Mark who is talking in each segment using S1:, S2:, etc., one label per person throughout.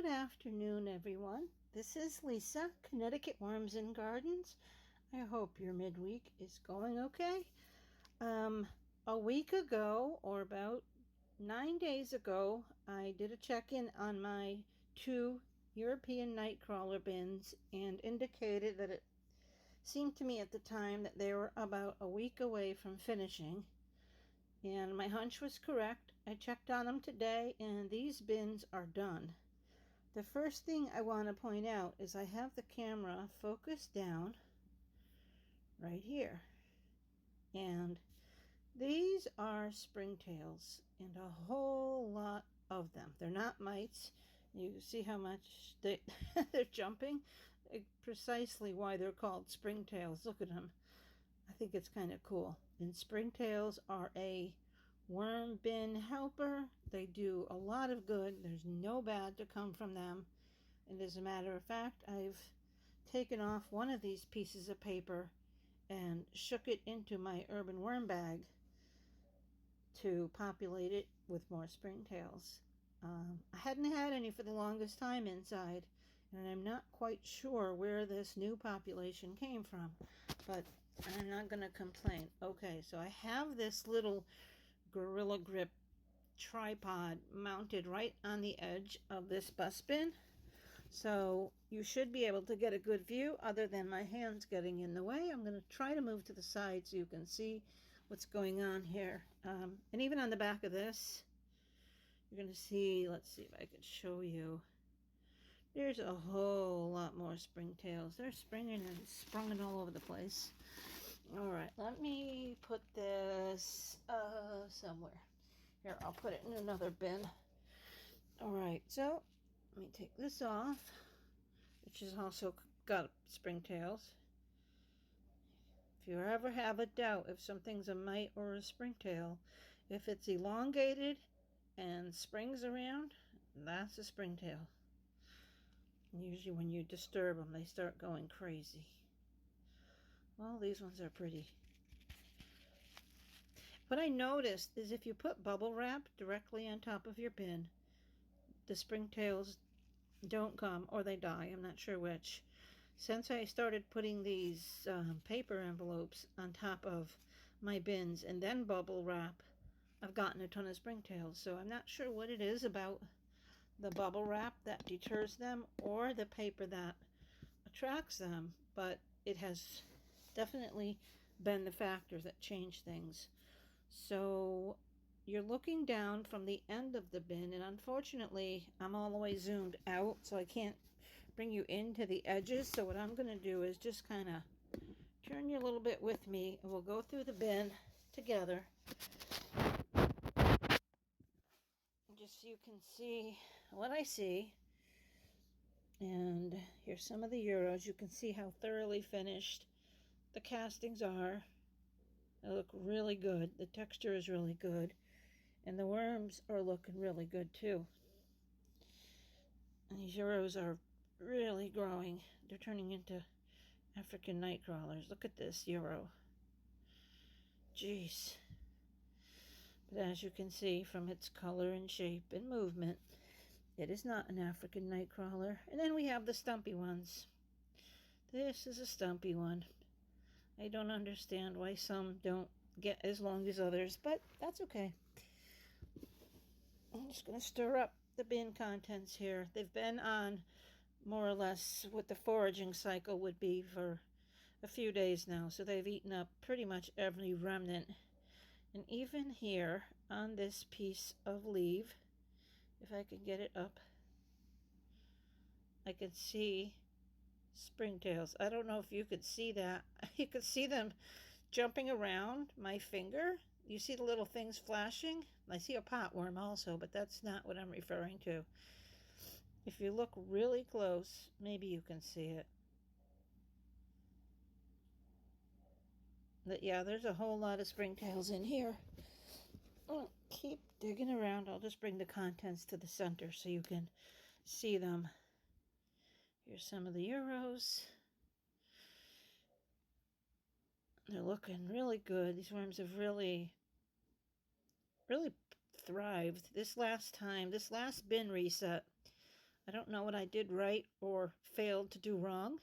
S1: Good afternoon, everyone. This is Lisa, Connecticut Worms and Gardens. I hope your midweek is going okay. A week ago, or about 9 days ago, I did a check-in on my 2 European nightcrawler bins and indicated that it seemed to me at the time that they were about a week away from finishing. And my hunch was correct. I checked on them today, and these bins are done. The first thing I want to point out is I have the camera focused down right here. And these are springtails, and a whole lot of them. They're not mites. You see how much they're jumping? Precisely why they're called springtails. Look at them. I think it's kind of cool. And springtails are a worm bin helper. They do a lot of good. There's no bad to come from them. And as a matter of fact, I've taken off one of these pieces of paper and shook it into my urban worm bag to populate it with more springtails. I hadn't had any for the longest time inside, and I'm not quite sure where this new population came from, but I'm not going to complain. Okay, so I have this little Gorilla Grip tripod mounted right on the edge of this bus bin, so you should be able to get a good view other than my hands getting in the way. I'm going to try to move to the side so you can see what's going on here. And even on the back of this, you're going to see, let's see if I can show you. There's a whole lot more springtails. They're springing and sprunging all over the place. All right, let me put this somewhere. Here, I'll put it in another bin. All right, so let me take this off, which has also got springtails. If you ever have a doubt if something's a mite or a springtail, if it's elongated and springs around, that's a springtail. Usually when you disturb them, they start going crazy. Well, these ones are pretty. What I noticed is if you put bubble wrap directly on top of your bin, the springtails don't come, or they die. I'm not sure which. Since I started putting these paper envelopes on top of my bins and then bubble wrap, I've gotten a ton of springtails. So I'm not sure what it is about the bubble wrap that deters them or the paper that attracts them, but it has definitely been the factor that changed things. So you're looking down from the end of the bin, and unfortunately I'm all the way zoomed out, so I can't bring you into the edges. So what I'm going to do is just kind of turn you a little bit with me, and we'll go through the bin together, just so you can see what I see. And here's some of the Euros. You can see how thoroughly finished the castings are. They look really good. The texture is really good. And the worms are looking really good too. And these Euros are really growing. They're turning into African night crawlers. Look at this Euro. Jeez. But as you can see from its color and shape and movement, it is not an African night crawler. And then we have the stumpy ones. This is a stumpy one. I don't understand why some don't get as long as others, but that's okay. I'm just going to stir up the bin contents here. They've been on more or less what the foraging cycle would be for a few days now, so they've eaten up pretty much every remnant. And even here on this piece of leaf, if I can get it up, I can see springtails. I don't know if you could see that. You could see them jumping around my finger. You see the little things flashing? I see a potworm also, but that's not what I'm referring to. If you look really close, maybe you can see it. But yeah, there's a whole lot of springtails in here. I'll keep digging around. I'll just bring the contents to the center so you can see them. Here's some of the Euros. They're looking really good. These worms have really thrived. This last bin reset, I don't know what I did right or failed to do wrong,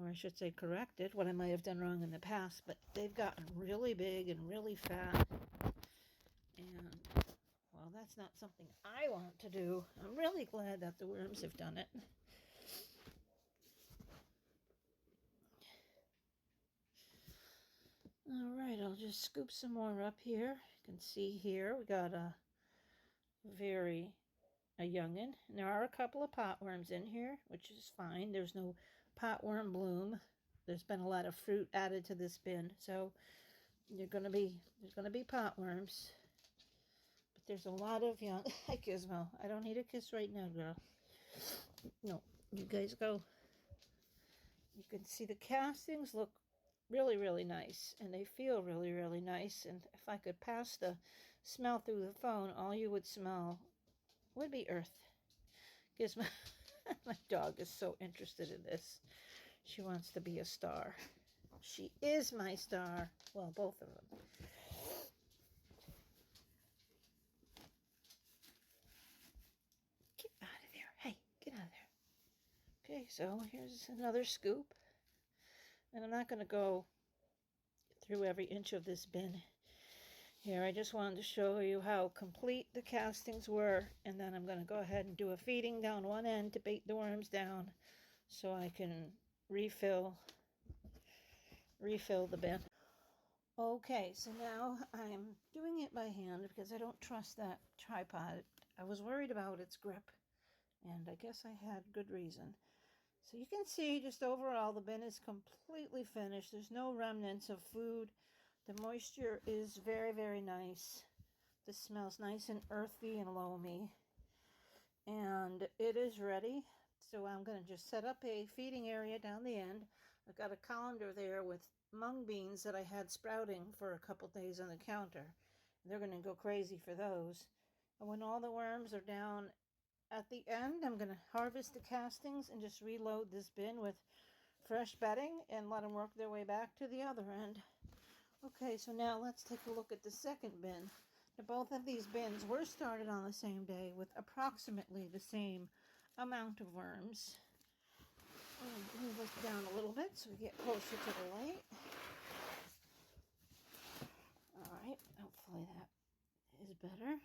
S1: or I should say corrected what I might have done wrong in the past, but they've gotten really big and really fat. And, well, that's not something I want to do. I'm really glad that the worms have done it. All right, I'll just scoop some more up here. You can see here we got a youngin. And there are a couple of potworms in here, which is fine. There's no potworm bloom. There's been a lot of fruit added to this bin, so there's gonna be potworms. But there's a lot of young. Hi, Gizmo. I don't need a kiss right now, girl. No, you guys go. You can see the castings look really, really nice, and they feel really, really nice. And if I could pass the smell through the phone, all you would smell would be earth. Gizmo. My dog is so interested in this. She wants to be a star. She is my star. Well, both of them. Get out of there. Hey, get out of there. Okay, so here's another scoop. And I'm not going to go through every inch of this bin here. I just wanted to show you how complete the castings were. And then I'm going to go ahead and do a feeding down one end to bait the worms down so I can refill the bin. Okay, so now I'm doing it by hand because I don't trust that tripod. I was worried about its grip, and I guess I had good reason. So you can see just overall the bin is completely finished. There's no remnants of food. The moisture is very, very nice. This smells nice and earthy and loamy. And it is ready. So I'm going to just set up a feeding area down the end. I've got a colander there with mung beans that I had sprouting for a couple days on the counter. They're going to go crazy for those. And when all the worms are down at the end, I'm going to harvest the castings and just reload this bin with fresh bedding and let them work their way back to the other end. Okay, so now let's take a look at the second bin. Now, both of these bins were started on the same day with approximately the same amount of worms. I'll move this down a little bit so we get closer to the light. All right, hopefully that is better.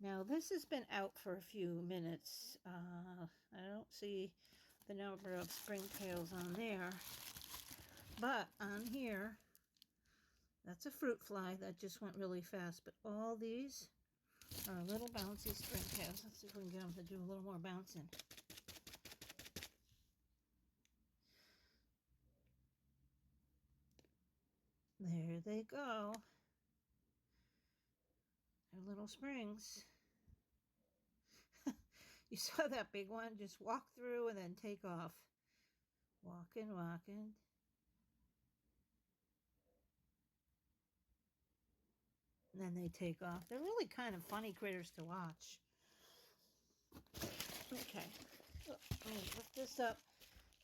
S1: Now this has been out for a few minutes. I don't see the number of springtails on there, but on here, that's a fruit fly that just went really fast. But all these are little bouncy springtails. Let's see if we can get them to do a little more bouncing. There they go. They're little springs. You saw that big one just walk through and then take off. Walking, walking. And then they take off. They're really kind of funny critters to watch. Okay, let me lift this up.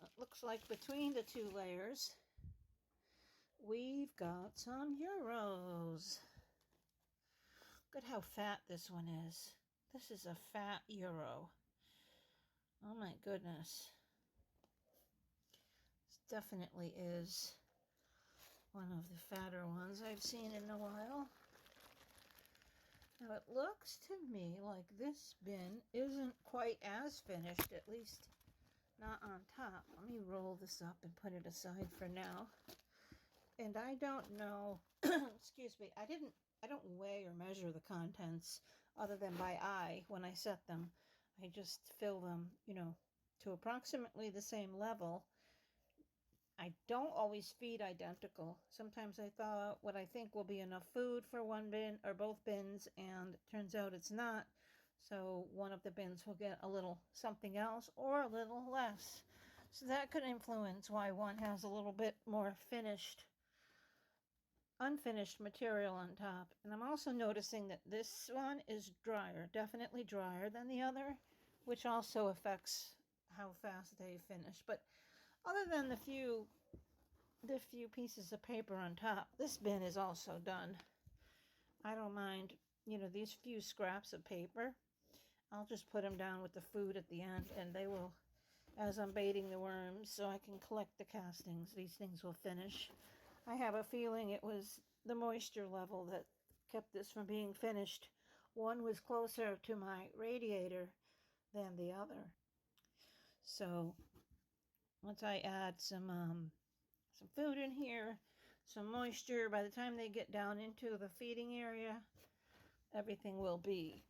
S1: It looks like between the two layers, we've got some Euros. Look at how fat this one is. This is a fat Euro. Oh my goodness. This definitely is one of the fatter ones I've seen in a while. Now it looks to me like this bin isn't quite as finished, at least not on top. Let me roll this up and put it aside for now. And I don't know, excuse me, I don't weigh or measure the contents other than by eye when I set them. I just fill them, to approximately the same level. I don't always feed identical. Sometimes I thaw out what I think will be enough food for one bin or both bins, and it turns out it's not. So one of the bins will get a little something else or a little less. So that could influence why one has a little bit more unfinished material on top. And I'm also noticing that this one is drier, definitely drier than the other, which also affects how fast they finish. But other than the few pieces of paper on top, this bin is also done. I don't mind, these few scraps of paper. I'll just put them down with the food at the end, and they will, as I'm baiting the worms so I can collect the castings, these things will finish. I have a feeling it was the moisture level that kept this from being finished. One was closer to my radiator than the other. So once I add some food in here, some moisture, by the time they get down into the feeding area, everything will be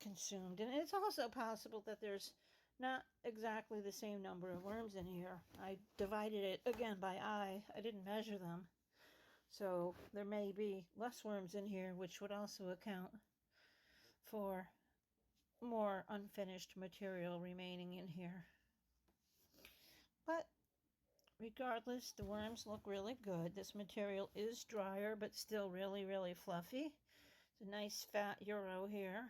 S1: consumed. And it's also possible that there's not exactly the same number of worms in here. I divided it again by eye. I didn't measure them. So there may be less worms in here, which would also account for more unfinished material remaining in here. But regardless, the worms look really good. This material is drier, but still really, really fluffy. It's a nice fat euro here.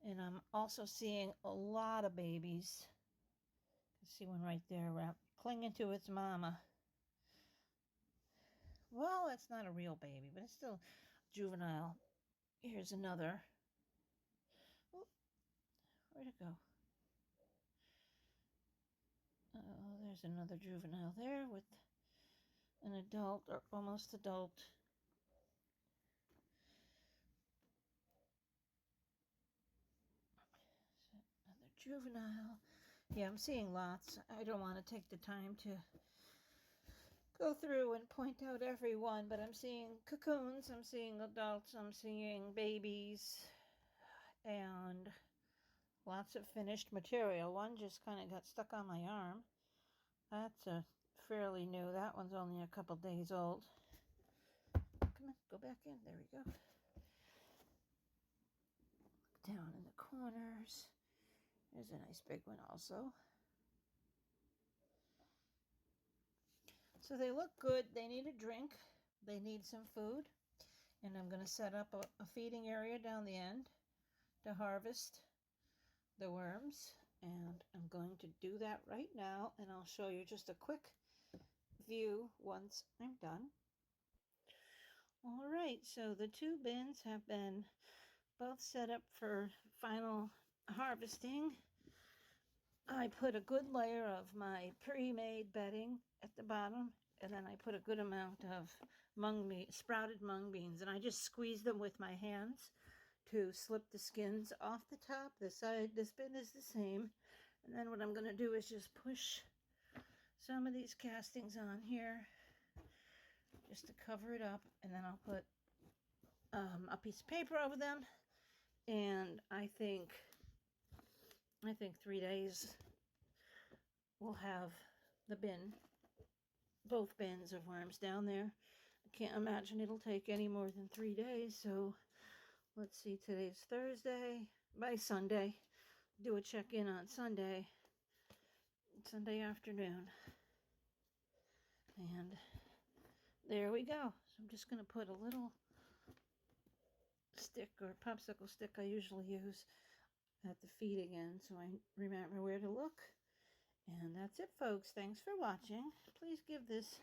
S1: And I'm also seeing a lot of babies. You can see one right there clinging to its mama. Well, that's not a real baby, but it's still juvenile. Here's another. Oh, where'd it go? Oh, there's another juvenile there with an adult, or almost adult. Another juvenile. Yeah, I'm seeing lots. I don't want to take the time to go through and point out every one, but I'm seeing cocoons, I'm seeing adults, I'm seeing babies, and lots of finished material. One just kind of got stuck on my arm. That's fairly new. That one's only a couple days old. Come on, go back in. There we go. Look down in the corners. There's a nice big one also. So they look good. They need a drink. They need some food. And I'm going to set up a feeding area down the end to harvest the worms. And I'm going to do that right now. And I'll show you just a quick view once I'm done. All right, so the two bins have been both set up for final harvesting. I put a good layer of my pre-made bedding at the bottom, and then I put a good amount of sprouted mung beans, and I just squeeze them with my hands to slip the skins off the top. This bin is the same. And then what I'm going to do is just push some of these castings on here just to cover it up, and then I'll put a piece of paper over them, and I think 3 days we'll have both bins of worms down there. I can't imagine it'll take any more than 3 days. So let's see, today's Thursday. By Sunday, do a check-in on Sunday afternoon. And there we go. So I'm just going to put a little stick or popsicle stick I usually use at the feeding end so I remember where to look. And that's it, folks. Thanks for watching. Please give this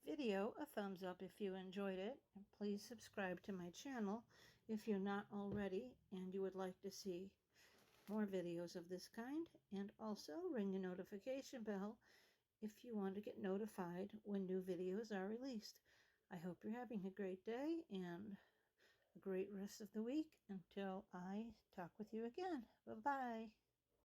S1: video a thumbs up if you enjoyed it, and please subscribe to my channel if you're not already and you would like to see more videos of this kind, and also ring the notification bell if you want to get notified when new videos are released. I hope you're having a great day and a great rest of the week until I talk with you again. Bye-bye.